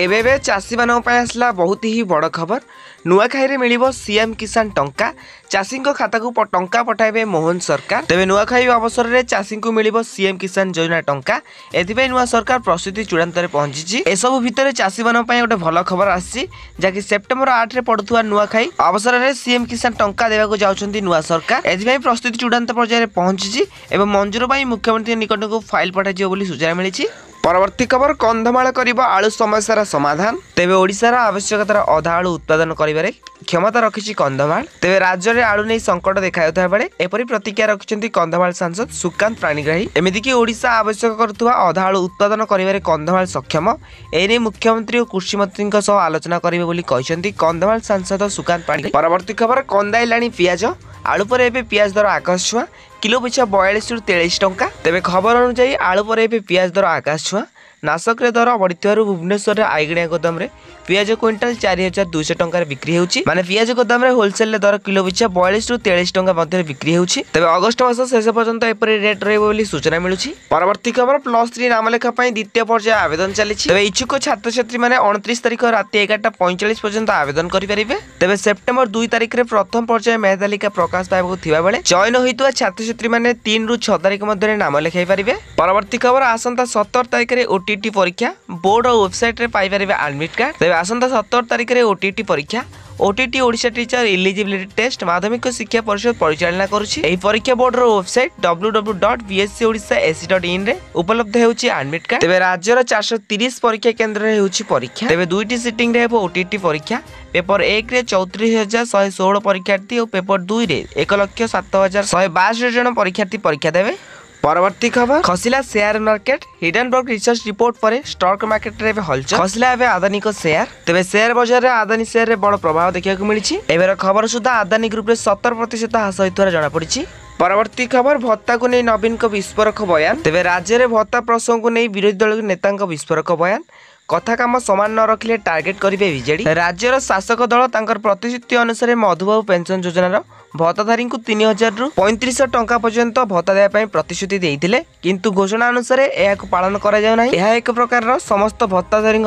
एबे चाषी मानक आसला बहुत ही बड़ खबर। नुआखाई मिल सीएम किसान टंका चाषी खाता को टंका पठाइबे मोहन सरकार। तेबे नुआखाई अवसर में चाषी को मिल सीएम किसान योजना टंका एथि नुआ सरकार प्रस्तुति चूड़ांत पहुंची। एसबू भितर चाषी मानक गोटे भल खबर आसी जहाँकि सेप्टेम्बर 8 रे पड़ुवा नुआखाई अवसर में सीएम किसान टंका देवाक जाउछंती नुआ सरकार। एथि प्रस्तुति चूड़ांत पर्यायर पहुंची एवं मंजूर पर मुख्यमंत्री निकट को फाइल पठाଯିବ ବୋଲି सूचना मिली। परवर्ती खबर कंधमाल करिबो आलू समस्यार समाधान। तेबे ओडिशार आवश्यकतार अधा आलू उत्पादन करिबारे क्षमता रखिछि कंधमाल। तेबे राज्य में आलू नहीं संकट देखा बेले एपरी प्रतिक्रिया रखिछंती कंधमाल सांसद सुकांत प्राणीग्राही। एमिति कि ओडिशा आवश्यक करुवा अधा आलू उत्पादन करिबारे कंधमाल सक्षम एने मुख्यमंत्री और कृषि मंत्री आलोचना करिबे बोली कहिसंती कंधमाल सांसद सुकांत प्राणीग्राही। परवर्ती खबर कंदाइलाणी पियाज आलू पर एबे पियाज दर आकाश छुआ किलो पिछा 42 ରୁ 43 टंका। तेबे खबर अनुसार आलू पर एबे पियाज दर आकाश छुआ नाशक दर बढ़ी भुवनेश्वर आईगणिया गोदाम रे पियाज क्विंटाल 4200 टंका बिक्री होउची। माने पियाज गोदाम रे होलसेल दर किलो पिछा 42 ରୁ 43 टंका मध्य बिक्री होउची। तबे अगस्त मास शेष पर्यंत एपरि रेट रहबो बोली सूचना मिलुची। परवर्ती खबर +3 नामलेखा पई द्वितीय पर्याय आवेदन चलीछि। तबे इच्छुक छात्र छात्री माने 29 तारिख राति 11:45 पर्यंत आवेदन करि परिबे। तबे सेप्टेम्बर 2 तारिख रे प्रथम पर्याय मेधातालिका प्रकाश पाइबो थिबा बेले चयन होइतुवा छात्र छात्री माने 3 ରୁ 6 तारिख मध्य नाम लेखाई परिबे। परवर्ती खबर आसंता 17 तारिख रे ओटीटी परीक्षा बोर्ड और वेबसाइट रे पाई परिबे एडमिट कार्ड। तबे आसंता 17 तारिख रे ओटीटी परीक्षा ओटीटी ओडिशा टीचर एलिजिबिलिटी टेस्ट माध्यमिक शिक्षा परिषद परिचालना करुछि। एही परीक्षा बोर्ड रो वेबसाइट www.bscodisha.ac.in रे उपलब्ध हेउछि एडमिट कार्ड। तबे राज्य रो 430 परीक्षा केंद्र रे हेउछि परीक्षा। तबे दुईटी सिटिंग रे हेबो ओटीटी परीक्षा। पेपर 1 रे 34116 परीक्षार्थी और पेपर 2 रे 1,07,162 जन परीक्षार्थी परीक्षा देबे। परवर्ती खबर खसिला share market Hindenburg research report पर स्टॉक मार्केट रे हलचल खसिला एवं आदानी को शेयर। तेबे शेयर बाजार रे आदानी शेयर रे बड़ प्रभाव देखा मिली। एबेर खबर सुधा आदानी ग्रुप रे 70% हास होइतरा जଣା पड़िछि। परवर्ती खबर भत्ता को नहीं नवीन को विस्फोरक बयान। तेबे राज्य में भत्ता प्रसंग को नहीं विरोधी दल नेता विस्फोरक बयान कथा काम समान न रखिले टार्गेट करिवे बीजेडी। राज्यर शासक दल तांकर प्रतिश्रुति अनुसार मधुबाबू पेंशन योजनार भत्ताधारी को 3000 ରୁ 3500 टंका पर्यंत भत्ता देवाई प्रतिश्रुति देइथिले किंतु घोषणा अनुसार यह पालन करा जाउ नाही। यह एक प्रकार समस्त भत्ताधारी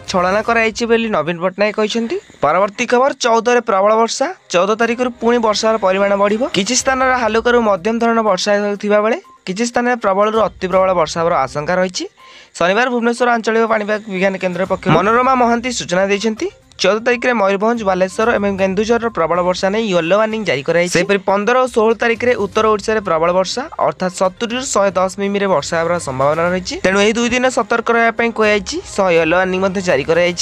छलना कराइछि बोली नवीन पट्टनायक कहछंती। परवर्ती खबर 14 रे प्रबल वर्षा 14 तारिख रु पुणी वर्षार परिमाण बढ़िबो। किछि स्थान रे हालुका मध्यम धरण वर्षा होथिबा बेले किछि स्थान रे प्रबल रु अति प्रबल वर्षा होबार आशंका रहिछि। शनिवार भुवनेश्वर आंचलिक पाणीपाग विज्ञान केन्द्र पक्ष मनोरमा महांती सूचना देइछंती। 14 तारिख में मयूरभंज बालेश्वर और केन्दुझर प्रबल वर्षा नहीं येलो वार्निंग जारी कराई। 15 और 16 तारिख में उत्तर ओडिशा रे प्रबल वर्षा अर्थात 70 ରୁ 110 मिमी रे वर्षा होबार संभावना रही। तेणु यह 2 दिन सतर्क रहा कहु येलो वार्निंग जारी कराई।